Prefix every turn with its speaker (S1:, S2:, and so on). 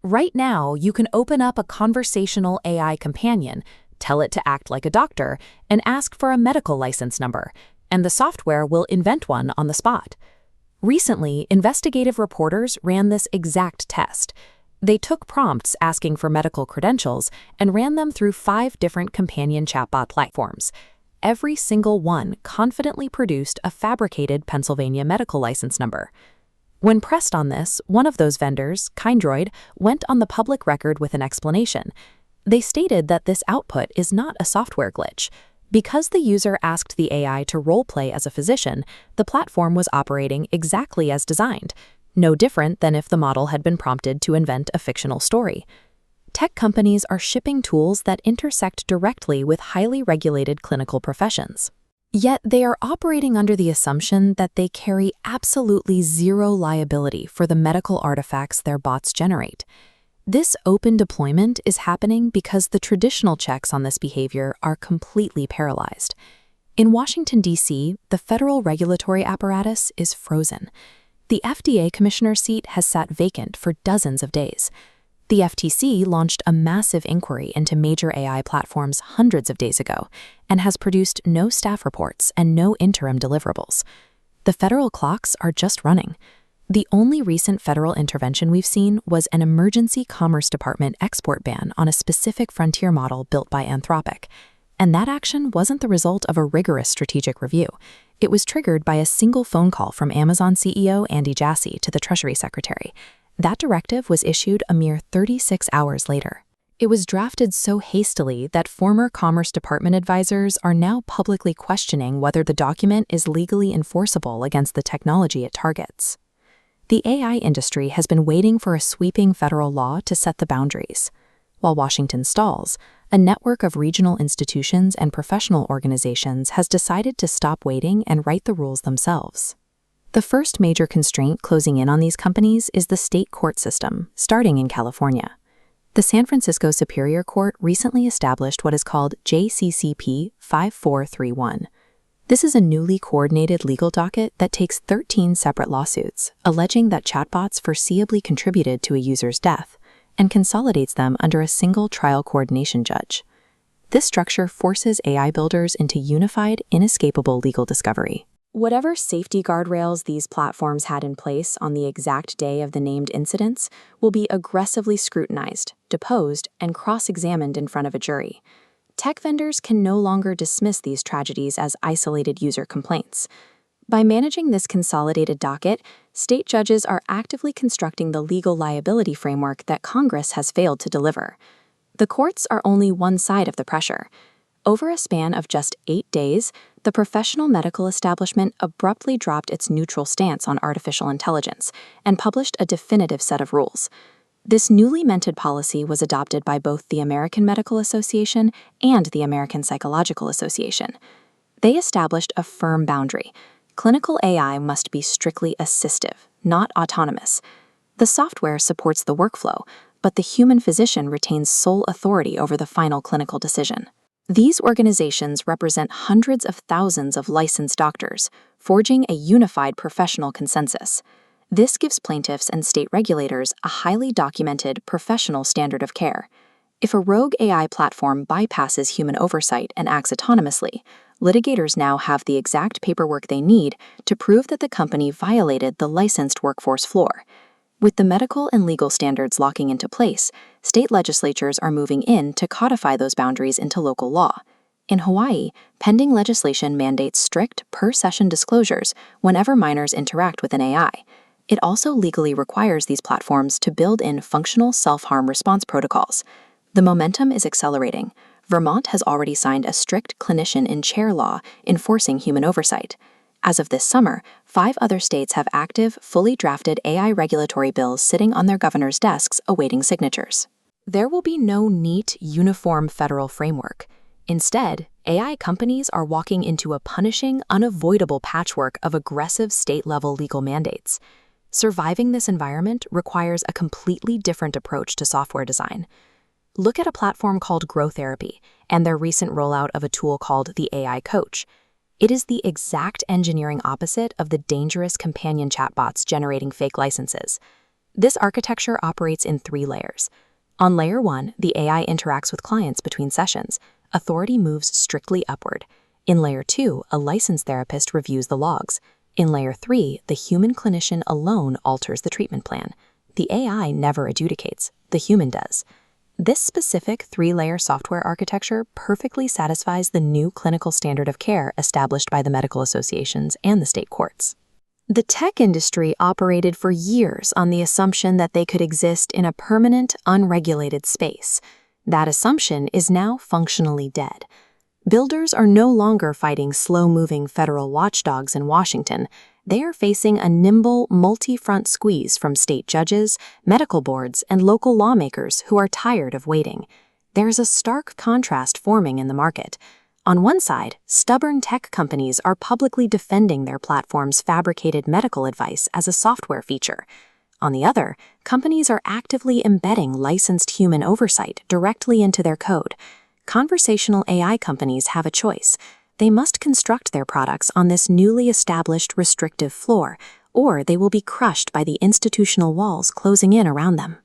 S1: Right now, you can open up a conversational AI companion, tell it to act like a doctor, and ask for a medical license number, and the software will invent one on the spot. Recently, investigative reporters ran this exact test. They took prompts asking for medical credentials and ran them through 5 different companion chatbot platforms. Every single one confidently produced a fabricated Pennsylvania medical license number. When pressed on this, one of those vendors, Kindroid, went on the public record with an explanation. They stated that this output is not a software glitch. Because the user asked the AI to role-play as a physician, the platform was operating exactly as designed, no different than if the model had been prompted to invent a fictional story. Tech companies are shipping tools that intersect directly with highly regulated clinical professions. Yet they are operating under the assumption that they carry absolutely zero liability for the medical artifacts their bots generate. This open deployment is happening because the traditional checks on this behavior are completely paralyzed. In Washington, D.C., the federal regulatory apparatus is frozen. The FDA commissioner seat has sat vacant for dozens of days. The FTC launched a massive inquiry into major AI platforms hundreds of days ago and has produced no staff reports and no interim deliverables. The federal clocks are just running. The only recent federal intervention we've seen was an emergency Commerce Department export ban on a specific frontier model built by Anthropic. And that action wasn't the result of a rigorous strategic review. It was triggered by a single phone call from Amazon CEO Andy Jassy to the Treasury Secretary. That directive was issued a mere 36 hours later. It was drafted so hastily that former Commerce Department advisors are now publicly questioning whether the document is legally enforceable against the technology it targets. The AI industry has been waiting for a sweeping federal law to set the boundaries. While Washington stalls, a network of regional institutions and professional organizations has decided to stop waiting and write the rules themselves. The first major constraint closing in on these companies is the state court system, starting in California. The San Francisco Superior Court recently established what is called JCCP 5431. This is a newly coordinated legal docket that takes 13 separate lawsuits, alleging that chatbots foreseeably contributed to a user's death, and consolidates them under a single trial coordination judge. This structure forces AI builders into unified, inescapable legal discovery. Whatever safety guardrails these platforms had in place on the exact day of the named incidents will be aggressively scrutinized, deposed, and cross-examined in front of a jury. Tech vendors can no longer dismiss these tragedies as isolated user complaints. By managing this consolidated docket, state judges are actively constructing the legal liability framework that Congress has failed to deliver. The courts are only one side of the pressure. Over a span of just 8 days, the professional medical establishment abruptly dropped its neutral stance on artificial intelligence and published a definitive set of rules. This newly minted policy was adopted by both the American Medical Association and the American Psychological Association. They established a firm boundary. Clinical AI must be strictly assistive, not autonomous. The software supports the workflow, but the human physician retains sole authority over the final clinical decision. These organizations represent hundreds of thousands of licensed doctors, forging a unified professional consensus. This gives plaintiffs and state regulators a highly documented professional standard of care. If a rogue AI platform bypasses human oversight and acts autonomously, litigators now have the exact paperwork they need to prove that the company violated the licensed workforce floor. With the medical and legal standards locking into place, state legislatures are moving in to codify those boundaries into local law. In Hawaii, pending legislation mandates strict per-session disclosures whenever minors interact with an AI. It also legally requires these platforms to build in functional self-harm response protocols. The momentum is accelerating. Vermont has already signed a strict clinician-in-chair law enforcing human oversight. As of this summer, 5 other states have active, fully drafted AI regulatory bills sitting on their governors' desks awaiting signatures. There will be no neat, uniform federal framework. Instead, AI companies are walking into a punishing, unavoidable patchwork of aggressive state-level legal mandates. Surviving this environment requires a completely different approach to software design. Look at a platform called Grow Therapy and their recent rollout of a tool called the AI Coach. It is the exact engineering opposite of the dangerous companion chatbots generating fake licenses. This architecture operates in 3 layers. On layer 1, the AI interacts with clients between sessions. Authority moves strictly upward. In layer 2, a licensed therapist reviews the logs. In layer 3, the human clinician alone alters the treatment plan. The AI never adjudicates, the human does. This specific 3-layer software architecture perfectly satisfies the new clinical standard of care established by the medical associations and the state courts. The tech industry operated for years on the assumption that they could exist in a permanent, unregulated space. That assumption is now functionally dead. Builders are no longer fighting slow-moving federal watchdogs in Washington. They are facing a nimble, multi-front squeeze from state judges, medical boards, and local lawmakers who are tired of waiting. There's a stark contrast forming in the market. On one side, stubborn tech companies are publicly defending their platform's fabricated medical advice as a software feature. On the other, companies are actively embedding licensed human oversight directly into their code. Conversational AI companies have a choice. They must construct their products on this newly established restrictive floor, or they will be crushed by the institutional walls closing in around them.